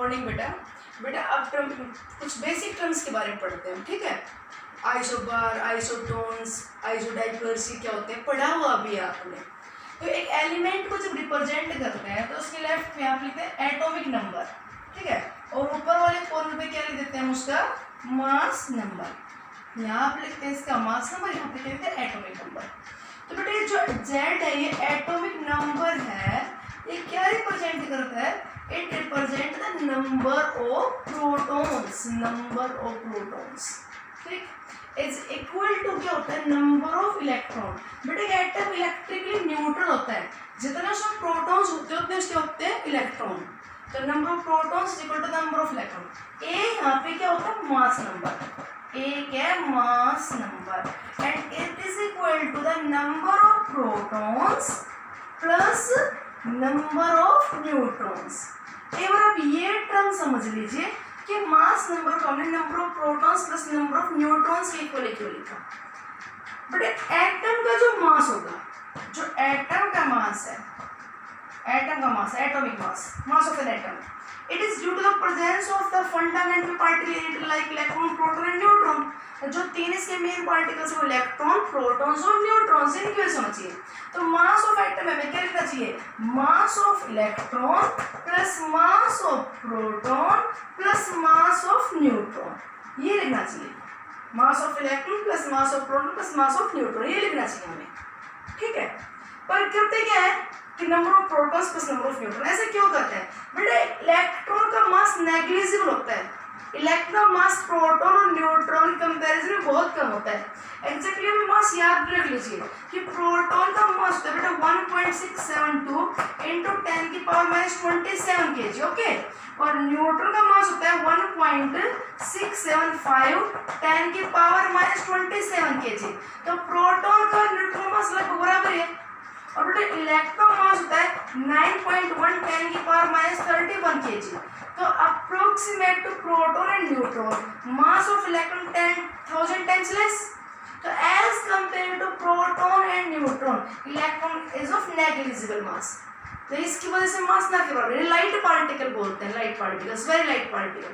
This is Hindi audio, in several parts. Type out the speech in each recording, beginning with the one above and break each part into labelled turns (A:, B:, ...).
A: मॉर्निंग बेटा। बेटा अब कुछ बेसिक टर्म्स के बारे में पढ़ते हैं, ठीक है। आइसोबार, आइसोटोन्स, आइसोडाइवर्स क्या होते हैं पढ़ा हुआ अभी आपने। तो एक एलिमेंट को जब रिप्रेजेंट करते हैं तो उसके लेफ्ट में आप लिखते हैं एटॉमिक नंबर, ठीक है, और ऊपर वाले कॉलम पे क्या लिख देते हैं उसका मास नंबर। यहाँ आप लिखते हैं इसका मास नंबर, यहाँ पे लिखते हैं एटॉमिक नंबर। तो बेटा ये जो Z है ये एटॉमिक नंबर है, ये क्या रिप्रेजेंट करता है? It represent the number of protons, number of protons, ठीक, इज इक्वल टू क्या होता है? Number of electron. बेटा एटम इलेक्ट्रिकली न्यूट्रल होता है, जितना उसमें प्रोटॉन्स होते हैं उतने उसके होते हैं इलेक्ट्रॉन। तो number of protons equal to number of electron. ए यहाँ पे क्या होता है? Mass number. ए क्या है? Mass number. And it is equal to the number of protons plus number of neutrons. एक बार आप ये टर्म समझ लीजिए कि मास नंबर को हमने number of protons plus number of neutrons के इक्वल क्यों लिखा? बट एटम का जो मास होगा, जो एटम का मास है, एटम का mass, atomic mass, mass of an atom, it is due to the presence of the fundamental particle like electron, proton and neutron। जो तीन इसके मेन पार्टिकल्स हैं वो इलेक्ट्रॉन, प्रोटॉन्स और न्यूट्रॉन्स, इनकी वजह से होना चाहिए। तो मास ऑफ एटम में क्या लिखना चाहिए? मास of electron plus mass of proton plus mass of neutron, ये लिखना चाहिए। मास of electron plus mass of proton plus mass of neutron, ये लिखना चाहिए हमें, ठीक है। पर करते क्या है कि number of protons plus number of neutron, ऐसे क्यों करते हैं? बेटा इलेक्ट्रॉन का मास नेग्लिजिबल होता है, इलेक्ट्रॉन मास प्रोटॉन और न्यूट्रॉन के कंपैरिजन में बहुत कम होता है। एग्जैक्टली हमें मास याद रख लीजिए कि प्रोटॉन का मास होता है बेटा 1.672 इंटू 10 की पावर माइनस 27 kg, ओके, और न्यूट्रॉन का मास होता है 1.675 10 की पावर माइनस 27 kg। तो प्रोटॉन का न्यूट्रॉन मास लगभग बराबर है। और बेटा इलेक्ट्रॉन मास होता है 9.1 10 की पावर माइनस 31 kg। तो approximate to proton and neutron mass of electron 10,000 times less. तो as compare to proton and neutron electron is of negligible mass. तो इसकी वजह से मास ना के बराबर, लाइट पार्टिकल बोलते हैं, light particles, very light particle.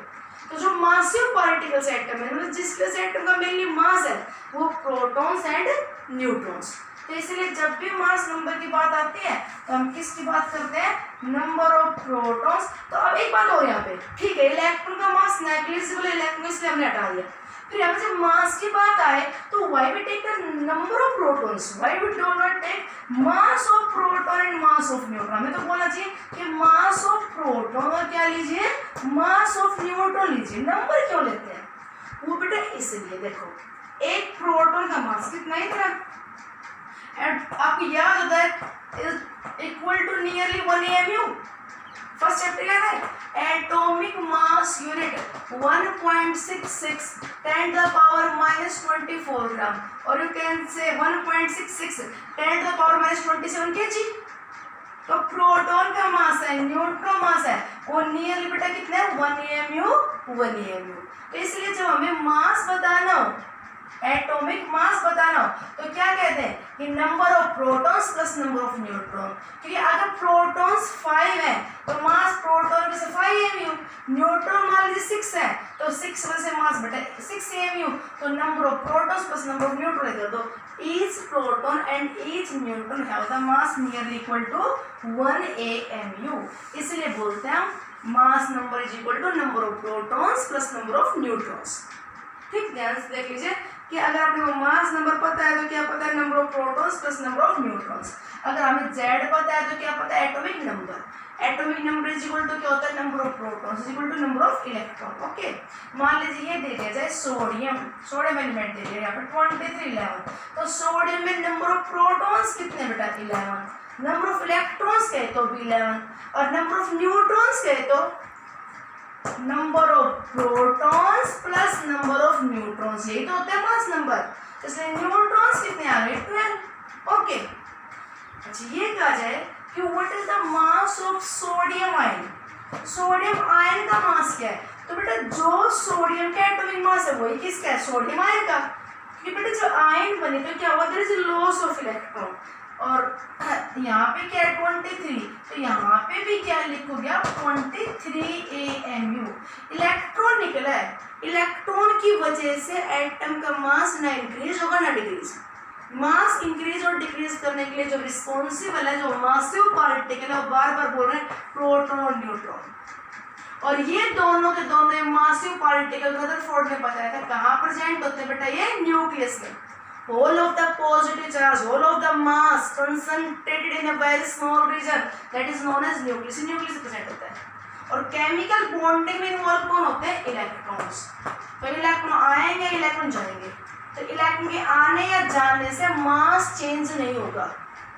A: तो जो मासिव पार्टिकल्स एटम है, मतलब जिसके से एटम का मेनली मास है वो प्रोटॉन्स एंड न्यूट्रॉन्स। तो इसलिए जब भी मास नंबर की बात आती है तो हम किसकी बात करते हैं? Number of protons. तो अब एक बात और यहाँ पे, ठीक है, इलेक्ट्रॉन का मास नेग्लिजिबल है, इलेक्ट्रॉन इसलिए हमने हटा दिया। फिर यहाँ पे जब मास की बात आए तो why we take the number of protons, why we do not take mass of proton and mass of neutron? हमें तो बोलना चाहिए कि मास ऑफ प्रोटॉन और क्या लीजिए? मास ऑफ न्यूट्रॉन लीजिए। नंबर क्यों लेते हैं? वो बेटा इसलिए, देखो एक प्रोटॉन का मास कितना है इतना, आपको याद होता है equal to nearly 1 AMU। First chapter क्या है? Atomic mass unit 1.66 10 the power minus 24 gram, और you can say 1.66 10 the power minus 27 kg। तो प्रोटॉन का मास है, न्यूट्रॉन मास है, वो नियरली बेटा कितना है? 1 AMU, 1 AMU। तो इसलिए जब हमें मास बताना हो, एटॉमिक मास बताना हो, तो क्या कहते हैं कि number of protons plus number of neutron. क्योंकि अगर प्रोटॉन्स 5 है तो मास प्रोटॉन में से 5 AMU, न्यूट्रॉन मान लीजिए 6 है तो 6 में से मास बेटा 6 AMU। तो number of protons plus number of neutron कर दो। Each proton and each neutron have the mass nearly equal to 1 AMU। इसलिए बोलते हैं हम mass number is equal to number of protons plus number of neutrons. ठीक, ध्यान से देख लीजिए कि अगर आपको मास नंबर पता है तो क्या पता है? Number of protons plus number of neutrons. अगर हमें Z पता है तो क्या पता है? Atomic number. Atomic number is equal to क्या होता है? Number of protons is equal to number of electron, okay. मान लीजिए ये दे दिया जाए सोडियम, सोडियम एलिमेंट दे दिया यहाँ पर 23 11। तो सोडियम में नंबर ऑफ प्रोटॉन्स कितने बेटा? 11। नंबर ऑफ इलेक्ट्रॉन्स कहे तो भी 11, और नंबर ऑफ न्यूट्रॉन्स कहे तो number of protons plus number of neutrons, यही तो होता है मास नंबर। इसलिए न्यूट्रॉन्स कितने आ गए? 12, ओके। अच्छा ये कहा जाए कि what is the mass of sodium ion? Sodium ion का मास क्या है? तो बेटा जो सोडियम का एटॉमिक मास है वही किसका है? सोडियम आयन का। कि बेटा जब आयन बने तो क्या हुआ? There is loss of electron, और यहाँ पे क्या है 23, तो यहाँ पे भी क्या लिखोगे आप 23 AMU। इलेक्ट्रॉन निकला है, इलेक्ट्रॉन की वजह से एटम का मास ना इंक्रीज होगा ना डिक्रीज। मास इंक्रीज और डिक्रीज करने के लिए जो रिस्पॉन्सिबल है, जो मासिव पार्टिकल है, वो बार बार बोल रहे हैं प्रोटॉन और न्यूट्रॉन। और ये दोनों के दोनों मासिव पार्टिकल रदरफोर्ड ने बताया था कहाँ प्रेजेंट होते हैं बेटा, ये न्यूक्लियस में। Whole of the positive charge, whole of the mass concentrated in a very small region that is known as nucleus. Nucleus present होता है। और केमिकल बॉन्डिंग में इन्वॉल्व कौन होते हैं, इलेक्ट्रॉन्स। तो इलेक्ट्रॉन आएंगे, इलेक्ट्रॉन जाएंगे। तो इलेक्ट्रॉन के आने या जाने से मास चेंज नहीं होगा,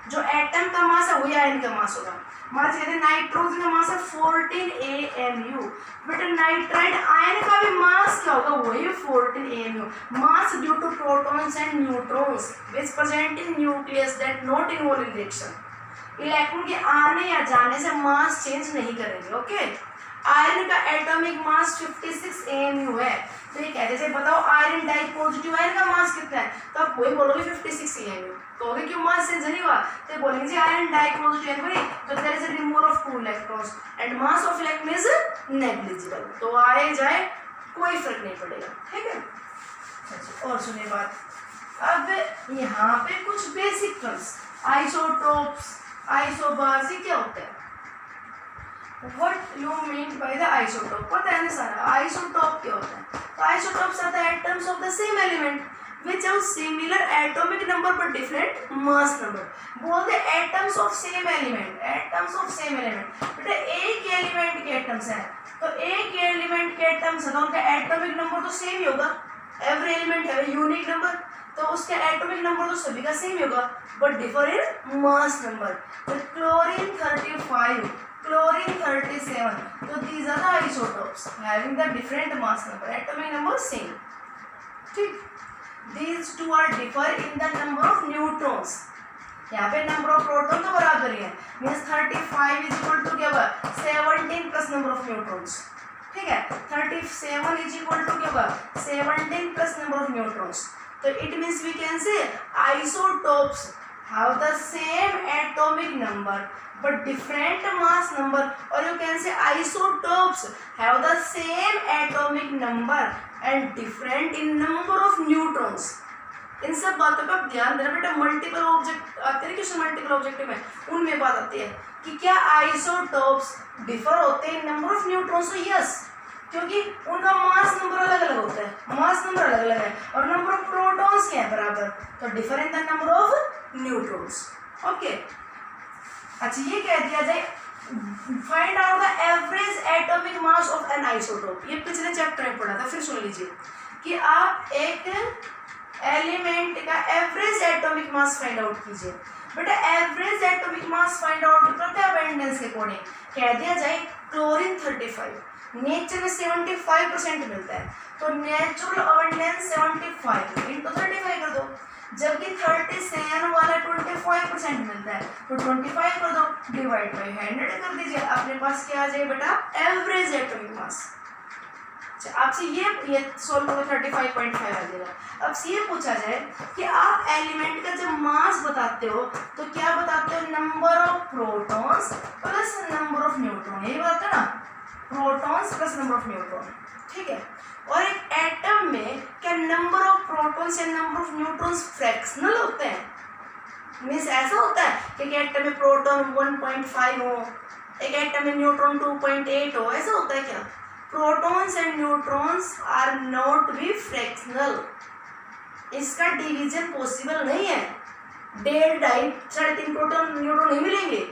A: जो एटम का मास है वही आयन का मास होगा। मास कहते हैं नाइट्रोजन का मास है 14 AMU, बेटा नाइट्राइड आयन का भी मास क्या होगा, वही 14 AMU। Mass due to protons and neutrons which present in nucleus that not involve in reaction. Electron के आने या जाने से मास चेंज नहीं करेंगे। ओके, आयरन का एटॉमिक मास 56 AMU है। तो ये कहते हैं बताओ आयरन डाई पॉजिटिव आयरन का मास कितना है, तो आप वही बोलोगे 56 AMU। कहोगे क्यों मास चेंज नहीं हुआ, तो बोलेंगे जी आयरन डाई पॉजिटिव आयरन तो there is a removal of 2 electrons and mass of electron is negligible. तो आए जाए कोई फर्क नहीं पड़ेगा, ठीक है। और सुनिए बात, अब यहाँ पे कुछ बेसिक टर्म्स, आइसोटोप्स, आइसोबार्स, ये क्या होता है, What you mean by the isotope? पता है ना सारा, आइसोटोप क्या होता है। तो isotopes are the atoms of the same element which have similar atomic number but different mass number। बोलते atoms of same element, atoms of same element. बेटा एक एलिमेंट के एटम्स हैं, तो एक एलिमेंट के एटम्स है तो उनका एटॉमिक नंबर तो सेम ही होगा। एवरी एलिमेंट है यूनिक नंबर, तो उसका एटॉमिक नंबर तो सभी का सेम ही होगा, but differ in mass number. तो chlorine 35, chlorine 37, so these are the isotopes having the different mass number, atomic number same, ठीक। These two are differ in the number of neutrons। यहाँ पे number of proton तो बराबर ही है, means 35 is equal to क्या होगा 17 plus number of neutrons, ठीक है। 37 is equal to क्या होगा 17 plus number of neutrons। तो it means we can say isotopes have the same atomic number but different mass number, or you can say isotopes have the same atomic number and different in number of neutrons। इन सब बातों का ध्यान देना बेटा, मल्टीपल ऑब्जेक्ट आते हैं क्वेश्चन, मल्टीपल ऑब्जेक्टिव में उनमें बात आती है कि क्या आइसोटोप्स डिफर होते हैं नंबर ऑफ न्यूट्रॉन्स। तो यस, क्योंकि उनका मास नंबर अलग अलग होता है, मास नंबर अलग अलग है, और नंबर ऑफ प्रोटॉन्स क्या है बराबर, तो differ in the number of neutrons. Okay, अच्छा ये कह दिया जाए find out the average atomic mass of N isotope. ये पिछले चैप्टर में पढ़ा था, फिर सुन लीजिए कि आप एक एलिमेंट का average atomic mass find out कीजिए। बेटा average atomic mass find out करते हैं अबंडेंस के अकॉर्डिंग। कह दिया जाए क्लोरीन 35, नेचर में 75% मिलता है, तो नेचुरल अबंडेंस 75 इंटू 35 कर दो। जबकि 37 वाला 25% मिलता है, तो 25 कर दो, डिवाइड बाई 100 कर दीजिए, अपने पास क्या आ जाए बेटा एवरेज एटॉमिक मास। आपसे ये सोल्व करो 35.5 आ जाएगा। अब से ये पूछा जाए कि आप एलिमेंट का जब मास बताते हो तो क्या बताते हो, number of protons plus number of neutron, यही बात है ना, protons plus number of neutron, ठीक है। और एक एटम में क्या नंबर ऑफ प्रोटॉन्स या नंबर ऑफ न्यूट्रॉन्स फ्रैक्शनल होते हैं, मीन्स ऐसा होता है कि एक एटम में प्रोटॉन 1.5 हो, एक एटम में न्यूट्रॉन 2.8 हो, ऐसा होता है क्या। Protons and neutrons are not be fractional, इसका डिवीजन पॉसिबल नहीं है, 1.5 3.5 प्रोटॉन न्यूट्रॉन नहीं मिलेंगे।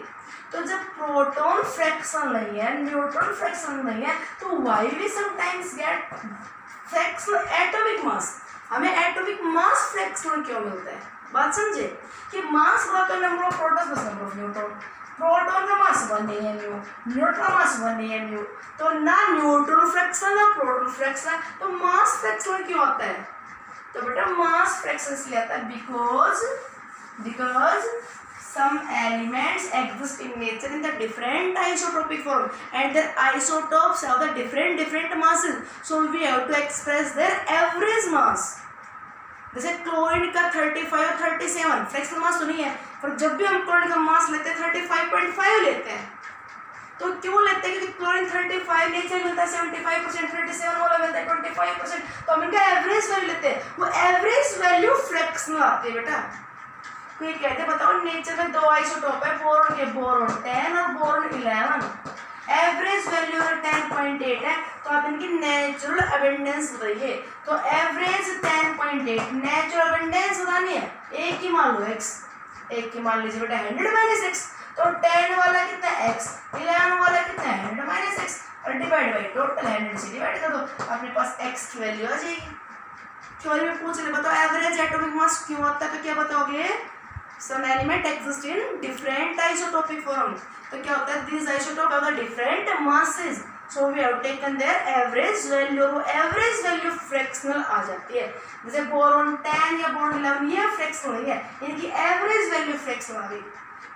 A: तो जब प्रोटॉन फ्रैक्शन नहीं है, न्यूट्रॉन फ्रैक्शन नहीं है, तो why we sometimes get fractional atomic mass. हमें एटॉमिक मास फ्रैक्शनल क्यों मिलता है, बात समझे कि मास बराबर number of proton plus number of neutron. Proton का मास 1 AMU, न्यूट्रॉन मास 1 AMU, तो ना न्यूट्रॉन फ्रैक्शन ना प्रोटॉन फ्रैक्शन, तो मास फ्रैक्शन क्यों आता है, तो बेटा मास फ्रैक्शन इसलिए आता है because some elements exist in nature in the different isotopic form and their isotopes have the different masses, so we have to express their average mass। जैसे क्लोरीन का 35 और 37 फ्रैक्शनल मास तो नहीं है, पर जब भी हम क्लोरीन का मास लेते हैं 35.5 लेते हैं। तो क्यों लेते हैं? क्योंकि क्लोरीन 35 नेचर मिलता है 75%, 37 वाला मिलता है 25%, तो हम इनका एवरेज वैल्यू लेते हैं। वो एवरेज वैल्यू फ्रैक्शनल आती है बेटा। कोई कहते बताओ नेचर में 2 आइसोटोप है, बोरोन के बोरोन 10 और बोरोन 11, एवरेज वैल्यू अगर 10.8 है तो आप इनकी नेचुरल अबेंडेंस बताइए। तो एवरेज 10.8, नेचुरल अबेंडेंस बतानी है, एक की मान लो x, एक की मान लीजिए बेटा 100 - x, तो 10 वाला कितना x, 11 वाला कितना 100 - x और डिवाइड बाई टोटल 100 से डिवाइड कर दो, अपने पास x की वैल्यू आ जाएगी। थ्योरी में पूछ ले बताओ एवरेज एटॉमिक मास क्यों आता है, तो क्या बताओगे? Some element exist in different isotopic form. तो क्या होता है? These isotopes have the different masses. So we have taken their average value. वो average value fractional आ जाती है। जैसे बोरोन 10 या बोरोन 11 ये फ्रैक्शनल नहीं है, इनकी एवरेज वैल्यू फ्रैक्शनल आ गई।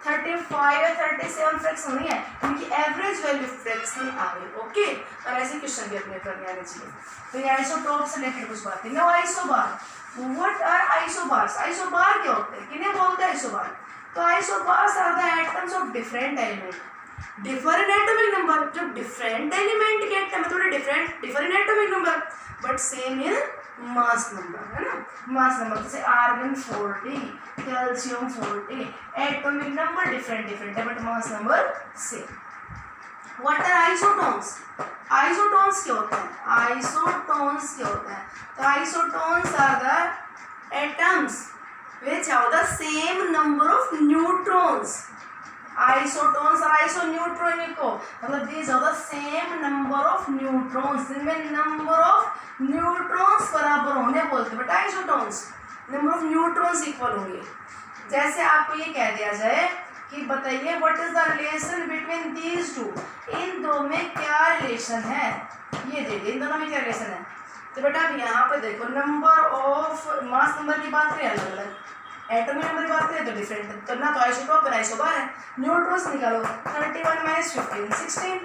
A: 35 या 37 फ्रैक्शनल नहीं है, इनकी एवरेज वैल्यू फ्रैक्शनल आ गई। ओके, और ऐसे क्वेश्चन भी अपने करने आने चाहिए। तो ये आइसोटोप से रिलेटेड कुछ बातें। No isobar. What are isobars? Isobar क्या होते हैं? किन्हें बोलते हैं आइसोबार? तो isobars are the atoms of different element, differ in atomic number. जब डिफरेंट एलिमेंट के एटम है थोड़े differ in atomic number but same in mass number, है ना? मास नंबर जैसे argon 40, calcium 40, atomic number different है but mass number same. What are isotones? Isotones क्या होते हैं? आइसोटोन्स क्या होते हैं? तो isotones are the atoms which have the same number of neutrons. Isotones और आइसोन्यूट्रॉनिको मतलब these are the same number of neutrons, जिनमें number of neutrons बराबर होने बोलते हैं। But isotones number of neutrons equal होंगे। जैसे आपको ये कह दिया जाए कि बताइए what is the relation between these two, इन दो में क्या रिलेशन है, ये देखिए इन दोनों में क्या रिलेशन है। तो बेटा अब यहाँ पे देखो नंबर ऑफ मास नंबर की बात करें अलग अलग, एटॉमिक नंबर की बात करें तो डिफरेंट, तो ना तो आइसोटोप और आइसोबार है। न्यूट्रॉन्स निकालो 31 - 15 16,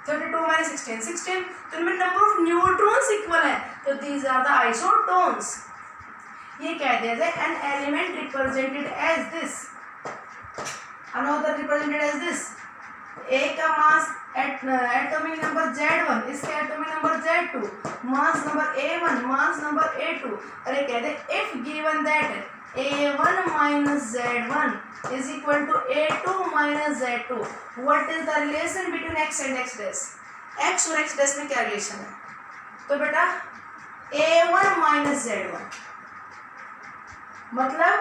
A: 32 - 16 16, तो इनमें नंबर ऑफ न्यूट्रॉन्स इक्वल है, तो दीज आर द आइसोटोन्स। ये कह दिया जाए an element represented as this, another represented as this, A का मास एटॉमिक नंबर Z1, इसका atomic number Z2, mass number A1, mass number A2, और ये कहते हैं if given that A1 - Z1 is equal to A2 - Z2, what is the relation between X and X dash? X और X dash में क्या रिलेशन है? तो बेटा A1 - Z1 मतलब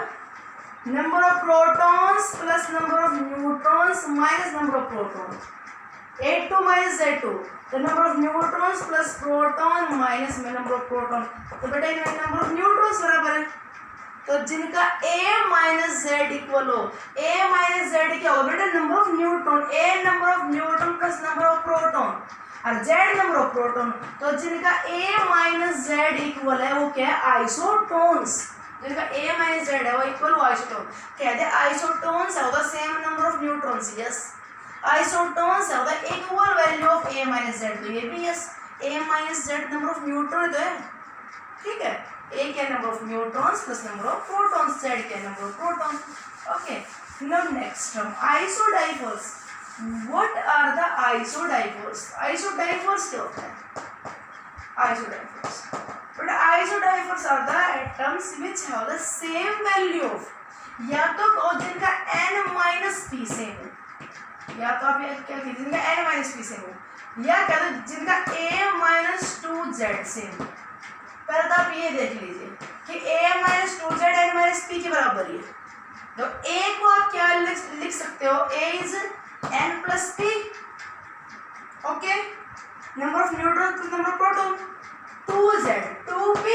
A: number of protons plus number of neutrons minus number of protons, A2 - Z2, the number of neutrons plus proton minus number of proton, तो बेटा इनमें number of neutrons बराबर है, तो जिनका A - Z इक्वल हो, A - Z क्या होगा बेटा? Number of neutron, A number of neutron plus number of proton और Z नंबर ऑफ प्रोटॉन, तो जिनका A - Z इक्वल है वो क्या है? आइसोटोन्स। जिनका A - Z है वो इक्वल वो आइसोटोन। कहते हैं isotones have the same number of neutrons, yes. Isotones have the equal value of A - Z, तो ये भी yes. A - Z number of neutron तो है, ठीक है। A के number of neutrons plus number of protons, Z के number of protons. Okay, now next term isodiaphers. What are the isodiaphers? Isodiaphers क्या होता है? आइसोडाइवर्स, but isodiapers are the atoms which have the same value of, या तो जिनका n-p सेम हो, या तो आप क्या कीजिए जिनका n-p सेम हो, या क्या तो जिनका A-2Z सेम हो। पहले तो आप ये देख लीजिए कि A-2Z n-p के बराबर ही है, तो A को आप क्या लिख सकते हो? A is n plus p, okay. Number of neutron plus number of proton 2Z 2p,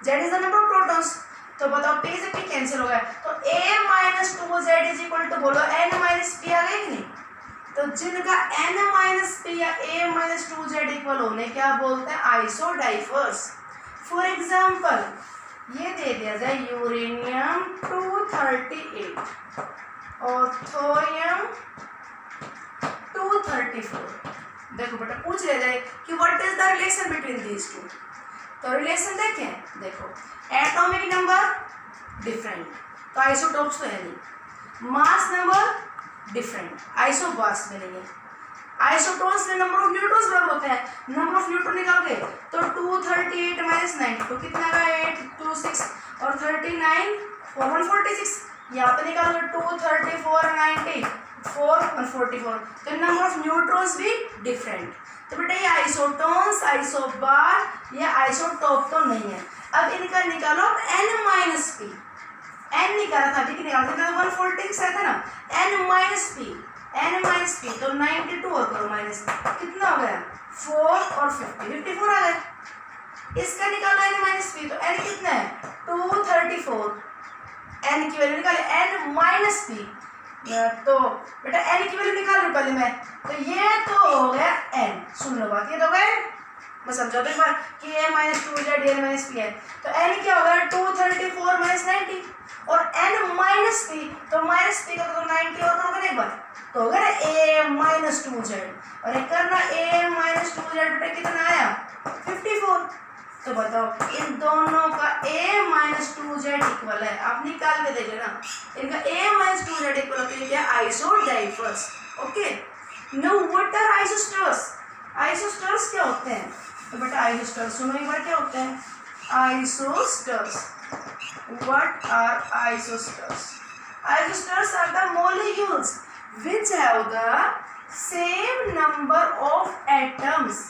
A: Z is the number of protons, तो बताओ p से p कैंसिल हो गया, तो A - 2Z is equal to बोलो n - p आ गया कि नहीं? तो जिनका n - p या A - 2Z इक्वल होने क्या बोलते हैं? आइसोडाइवर्स। फॉर एग्जांपल ये दे दिया जाए यूरेनियम 238 और थोरियम 234, देखो बेटा पूछ ले जाए कि what is the relation between these to, तो रिलेशन देखें, देखो एटॉमिक नंबर डिफरेंट, तो आइसोटोप्स तो है नहीं। मास नंबर डिफरेंट, आइसोबार्स मिलेंगे। आइसोटोन्स में नंबर ऑफ न्यूट्रॉन्स बराबर होते हैं, नंबर ऑफ न्यूट्रॉन निकालोगे तो 238 माइनस 92 कितना का 826 और 39 146, यहाँ पे निकालोगे 234 90 4 144, तो नंबर ऑफ न्यूट्रॉन्स भी डिफरेंट। तो बेटा ये आइसोटोन्स, आइसोबार, ये आइसोटोप तो नहीं है। अब इनका निकालो n माइनस पी, n निकाला था अभी निकाला था 146 आया था ना, n माइनस पी तो 92 और करो माइनस कितना हो गया 4 और 50 54 आ गए। इसका निकालो n माइनस पी, तो n कितना है 234, n की वैल्यू निकाले n माइनस पी, तो बेटा n की वैल्यू निकाल रही पहले मैं, तो ये तो हो गया n, सुन लो बात, ये तो हो गया मैं समझा तो एक बार कि a माइनस 2 या d माइनस पी है, तो n क्या होगा 234 माइनस 90 और n माइनस पी, तो माइनस पी का तो 90 और करोगे ना एक बार तो होगा ना a माइनस 2z, और एक करना a माइनस 2z बेटा कितना आया 54। तो बताओ इन दोनों का a माइनस 2z इक्वल है, आप निकाल के देख लेना, इनका a माइनस 2z इक्वल होता है isodiaphers. Okay, now what are isosters? Isosters क्या होते हैं? तो बेटा आइसोस्टर्स सुनो एक बार क्या होते हैं isosters. What are isosters? Isosters are the molecules which have the same number of atoms,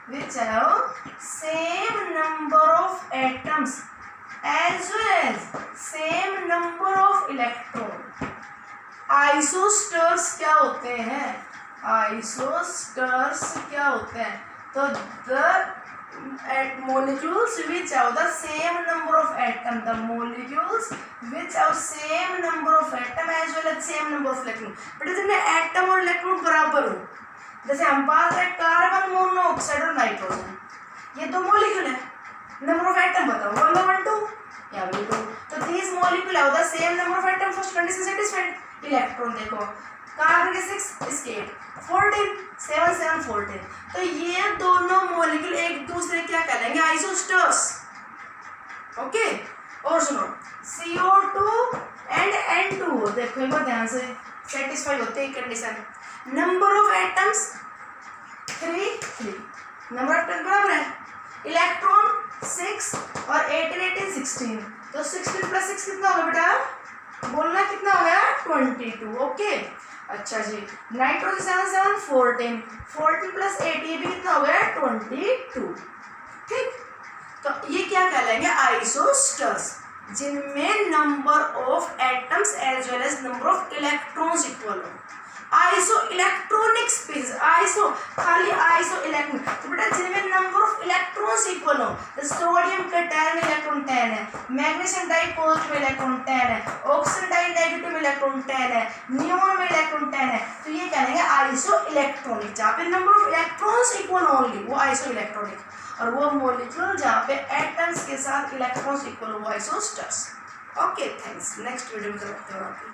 A: which have same number of atoms as well as same number of electron। Isosters क्या होते हैं? Isosters क्या होते हैं? तो the molecules which have the same number of atom, the molecules which have same number of atom as well as same number of electron। बेटा जिनमें एटम और इलेक्ट्रॉन बराबर हो, जैसे हम बात करें कार्बन मोनोऑक्साइड और नाइट्रोजन, ये दो मॉलिक्यूल है, नंबर ऑफ एटम बताओ 1 1 2 या 2, तो these molecule have the same number of atom, first condition satisfied। Electron देखो कार्बन के 6 इसके 14 7 7 14, तो ये दोनों मॉलिक्यूल एक दूसरे क्या कहलाएंगे आइसोस्टर्स। ओके, और सुनो CO2 एंड N2 देखो एक बार ध्यान से सेटिस्फाई होते हैं condition. Number of atoms 3 number of atom बराबर है, इलेक्ट्रॉन 6 और 18 18 16, तो 16 प्लस 6 कितना होगा बेटा बोलना कितना हो गया 22। ओके, अच्छा जी, नाइट्रोजन 7 7 14 14 प्लस 8 ये भी कितना हो गया 22। ठीक, तो ये क्या कहलाएंगे आइसोस्टर्स, जिनमें number of atoms as well as number of electrons equal हो। आइसो इलेक्ट्रॉनिक स्पीसीज, आइसो खाली आइसो इलेक्ट्रॉन, तो बेटा जिनमें नंबर ऑफ इलेक्ट्रॉन्स इक्वल हो, तो सोडियम का 10 इलेक्ट्रॉन 10 है, मैग्नीशियम डाई पॉजिटिव इलेक्ट्रॉन 10 है, ऑक्सीजन डाई नेगेटिव इलेक्ट्रॉन 10 है, नियोन में इलेक्ट्रॉन 10 है, तो ये कहेंगे आइसो इलेक्ट्रॉनिक। जहाँ पे number of electrons equal only वो आइसो इलेक्ट्रॉनिक, और वो मॉलिक्यूल जहाँ पे एटम्स के साथ इलेक्ट्रॉन्स इक्वल वो आइसोस्टर्स। ओके, थैंक्स, नेक्स्ट वीडियो में करते हैं आपकी।